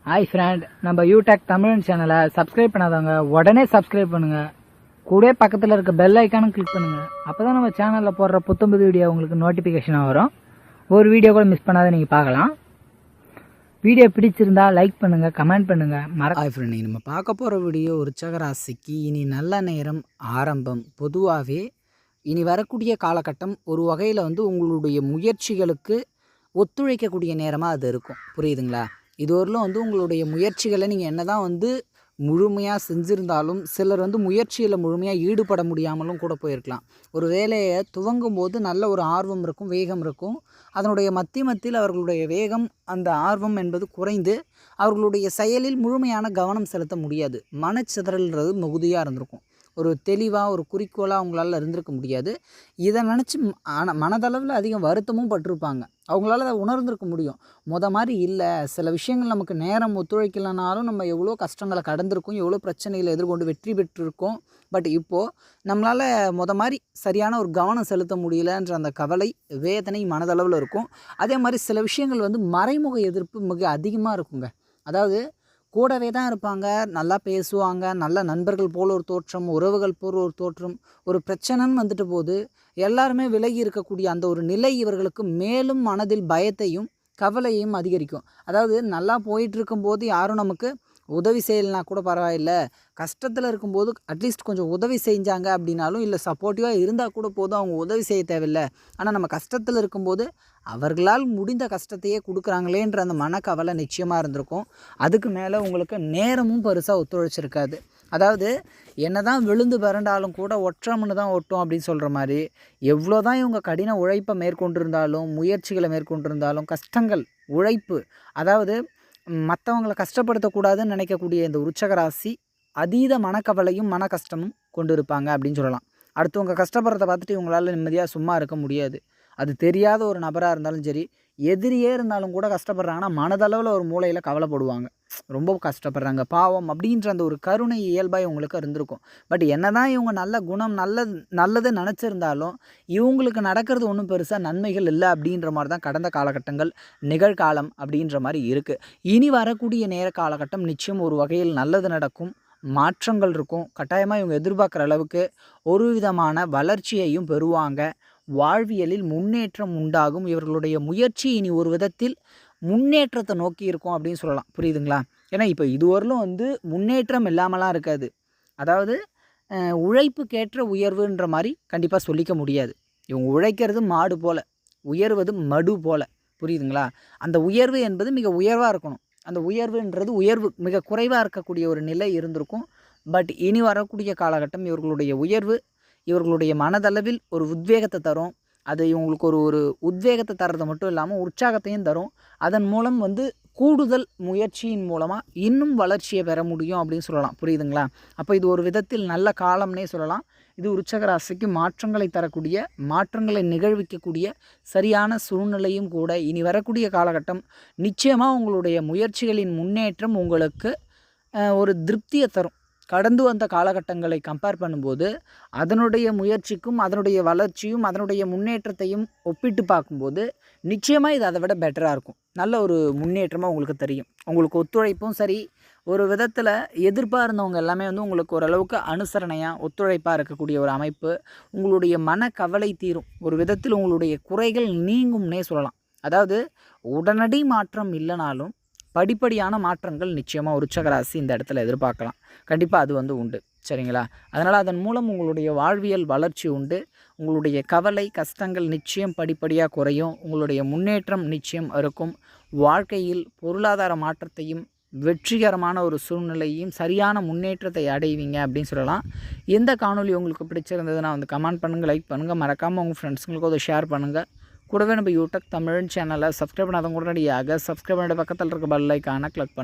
Hi friend, நம்ம யூடெக் தமிழ் சேனலை subscribe பண்ணாதவங்க உடனே சப்ஸ்கிரைப் பண்ணுங்க. கூட பக்கத்தில் இருக்க பெல் ஐக்கானும் கிளிக் பண்ணுங்க. அப்பதான் நம்ம சேனலில் போடுற புத்தம்புது வீடியோ உங்களுக்கு நோட்டிஃபிகேஷனாக வரும். ஒரு வீடியோ கூட மிஸ் பண்ணாத நீங்கள் பார்க்கலாம். வீடியோ பிடிச்சிருந்தா லைக் பண்ணுங்க, கமெண்ட் பண்ணுங்க. ஹாய் ஃப்ரெண்ட், நம்ம பார்க்க போகிற வீடியோ விருச்சிக ராசிக்கு இனி நல்ல நேரம் ஆரம்பம். பொதுவாகவே இனி வரக்கூடிய காலகட்டம் ஒரு வகையில் உங்களுடைய முயற்சிகளுக்கு ஒத்துழைக்கக்கூடிய நேரமாக அது இருக்கும். புரியுதுங்களா? இதுவரையிலும் உங்களுடைய முயற்சிகளை நீங்கள் என்ன தான் முழுமையாக செஞ்சுருந்தாலும் சிலர் முயற்சியில் முழுமையாக ஈடுபட முடியாமலும் கூட போயிருக்கலாம். ஒரு வேலையை துவங்கும் போது நல்ல ஒரு ஆர்வம் இருக்கும், வேகம் இருக்கும். அதனுடைய மத்தியில் அவர்களுடைய வேகம், அந்த ஆர்வம் என்பது குறைந்து அவர்களுடைய செயலில் முழுமையான கவனம் செலுத்த முடியாது. மனச்சிதறல்ன்றது மிகுதியாக இருந்திருக்கும். ஒரு தெளிவாக ஒரு குறிக்கோளாக அவங்களால இருந்திருக்க முடியாது. இதை நினச்சி மனதளவில் அதிகம் வருத்தமும் பட்டிருப்பாங்க. அவங்களால அதை உணர்ந்திருக்க முடியும். மாதிரி இல்லை, சில விஷயங்கள் நமக்கு நேரம் ஒத்துழைக்கலைனாலும் நம்ம எவ்வளோ கஷ்டங்களை கடந்திருக்கோம், எவ்வளோ பிரச்சனைகளை எதிர்கொண்டு வெற்றி பெற்றிருக்கோம். பட் இப்போது நம்மளால் மாதிரி சரியான ஒரு கவனம் செலுத்த முடியலன்ற அந்த கவலை, வேதனை மனதளவில் இருக்கும். அதே மாதிரி சில விஷயங்கள் மறைமுக எதிர்ப்பு மிக அதிகமாக இருக்குங்க. அதாவது கூடவே தான் இருப்பாங்க, நல்லா பேசுவாங்க, நல்ல நண்பர்கள் போல் ஒரு தோற்றம், உறவுகள் போல் ஒரு தோற்றம். ஒரு பிரச்சனைன்னு போது எல்லாருமே விலகி இருக்கக்கூடிய அந்த ஒரு நிலை இவர்களுக்கு மேலும் மனதில் பயத்தையும் கவலையையும் அதிகரிக்கும். அதாவது நல்லா போயிட்டுருக்கும்போது யாரும் நமக்கு உதவி செய்யலைனா கூட பரவாயில்லை, கஷ்டத்தில் இருக்கும்போது அட்லீஸ்ட் கொஞ்சம் உதவி செஞ்சாங்க அப்படின்னாலும், இல்லை சப்போர்ட்டிவாக இருந்தால் கூட போதும், அவங்க உதவி செய்ய தேவையில்லை. ஆனால் நம்ம கஷ்டத்தில் இருக்கும்போது அவர்களால் முடிந்த கஷ்டத்தையே கொடுக்குறாங்களேன்ற அந்த மனக்கவலை நிச்சயமாக இருந்திருக்கும். அதுக்கு மேலே உங்களுக்கு நேரமும் பெருசாக ஒத்துழைச்சிருக்காது. அதாவது என்ன தான் விழுந்து பிறண்டாலும் கூட ஒற்றம்னு தான் ஒட்டும் அப்படின்னு சொல்கிற மாதிரி, எவ்வளோ தான் இவங்க கடின உழைப்பை மேற்கொண்டிருந்தாலும், முயற்சிகளை மேற்கொண்டிருந்தாலும், கஷ்டங்கள் உழைப்பு, அதாவது மற்றவங்களை கஷ்டப்படுத்தக்கூடாதுன்னு நினைக்கக்கூடிய இந்த விருச்சிக ராசி அதீத மனக்கவலையும் மன கஷ்டமும் கொண்டு இருப்பாங்க அப்படின்னு சொல்லலாம். அடுத்தவங்க கஷ்டப்படுறத பார்த்துட்டு இவங்களால் நிம்மதியாக சும்மா இருக்க முடியாது. அது தெரியாத ஒரு நபராக இருந்தாலும் சரி, எதிரியே இருந்தாலும் கூட கஷ்டப்படுறாங்கன்னா மனதளவில் ஒரு மூலையில் கவலைப்படுவாங்க. ரொம்ப கஷ்டப்படுறாங்க பாவம் அப்படின்ற அந்த ஒரு கருணை இயல்பாக இவங்களுக்கு இருந்திருக்கும். பட் என்ன தான் இவங்க நல்ல குணம் நல்லது நினச்சிருந்தாலும் இவங்களுக்கு நடக்கிறது ஒன்றும் பெருசாக நன்மைகள் இல்லை அப்படின்ற மாதிரி தான் கடந்த காலகட்டங்கள், நிகழ்காலம் அப்படின்ற மாதிரி இருக்குது. இனி வரக்கூடிய நேர காலகட்டம் நிச்சயம் ஒரு வகையில் நல்லது நடக்கும், மாற்றங்கள் இருக்கும். கட்டாயமாக இவங்க எதிர்பார்க்குற அளவுக்கு ஒரு விதமான வளர்ச்சியையும் பெறுவாங்க. வாழ்வியலில் முன்னேற்றம் உண்டாகும். இவர்களுடைய முயற்சி இனி ஒரு விதத்தில் முன்னேற்றத்தை நோக்கி இருக்கும் அப்படின்னு சொல்லலாம். புரியுதுங்களா? ஏன்னா இப்போ இதுவரையிலும் முன்னேற்றம் இல்லாமலாம் இருக்காது. அதாவது உழைப்புக்கேற்ற உயர்வுன்ற மாதிரி கண்டிப்பாக சொல்லிக்க முடியாது. இவங்க உழைக்கிறது மாடு போல், உயர்வது மடு போல். புரியுதுங்களா? அந்த உயர்வு என்பது மிக உயர்வாக இருக்கணும். அந்த உயர்வுன்றது உயர்வு மிக குறைவாக இருக்கக்கூடிய ஒரு நிலை இருந்திருக்கும். பட் இனி வரக்கூடிய காலகட்டம் இவர்களுடைய உயர்வு இவர்களுடைய மனதளவில் ஒரு உத்வேகத்தை தரும். அது இவங்களுக்கு ஒரு உத்வேகத்தை தர்றது மட்டும் இல்லாமல் உற்சாகத்தையும் தரும். அதன் மூலம் கூடுதல் முயற்சியின் மூலமாக இன்னும் வளர்ச்சியை பெற முடியும் அப்படின்னு சொல்லலாம். புரியுதுங்களா? அப்போ இது ஒரு விதத்தில் நல்ல காலம்னே சொல்லலாம். இது விருச்சிக ராசிக்கு மாற்றங்களை தரக்கூடிய, மாற்றங்களை நிகழ்விக்கக்கூடிய சரியான சூழ்நிலையும் கூட. இனி வரக்கூடிய காலகட்டம் நிச்சயமாக உங்களுடைய முயற்சிகளின் முன்னேற்றம் உங்களுக்கு ஒரு திருப்தியை தரும். கடந்து வந்த காலகட்டங்களை கம்பேர் பண்ணும்போது அதனுடைய முயற்சிக்கும் அதனுடைய வளர்ச்சியும் அதனுடைய முன்னேற்றத்தையும் ஒப்பிட்டு பார்க்கும்போது நிச்சயமாக இது அதை விட பெட்டராக இருக்கும். நல்ல ஒரு முன்னேற்றமாக உங்களுக்கு தெரியும். உங்களுக்கு ஒத்துழைப்பும் சரி, ஒரு விதத்தில் எதிர்பார்ந்தவங்க எல்லாமே உங்களுக்கு ஓரளவுக்கு அனுசரணையாக ஒத்துழைப்பாக இருக்கக்கூடிய ஒரு அமைப்பு. உங்களுடைய மனக்கவலை தீரும். ஒரு விதத்தில் உங்களுடைய குறைகள் நீங்கும்னே சொல்லலாம். அதாவது உடனடி மாற்றம் இல்லைனாலும் படிப்படியான மாற்றங்கள் நிச்சயமாக விருச்சிக ராசி இந்த இடத்துல எதிர்பார்க்கலாம். கண்டிப்பாக அது உண்டு. சரிங்களா? அதனால் அதன் மூலம் உங்களுடைய வாழ்வியல் வளர்ச்சி உண்டு. உங்களுடைய கவலை கஷ்டங்கள் நிச்சயம் படிப்படியாக குறையும். உங்களுடைய முன்னேற்றம் நிச்சயம் இருக்கும். வாழ்க்கையில் பொருளாதார மாற்றத்தையும் வெற்றிகரமான ஒரு சூழ்நிலையும் சரியான முன்னேற்றத்தை அடைவீங்க அப்படின்னு சொல்லலாம். எந்த காணொலி உங்களுக்கு பிடிச்சிருந்ததுன்னா கமெண்ட் பண்ணுங்கள், லைக் பண்ணுங்கள், மறக்காமல் உங்கள் ஃப்ரெண்ட்ஸுங்களுக்கு அதை ஷேர் பண்ணுங்கள். கூடவே நம்ம யூடெக் தமிழ் சேனலை சப்ஸ்கிரைப் பண்ணாதவங்க உடனடியாக சப்ஸ்கிரைப் பண்ணிட்டு பக்கத்தில் இருக்க பெல் ஐக்கானை கிளிக் பண்ணுங்கள்.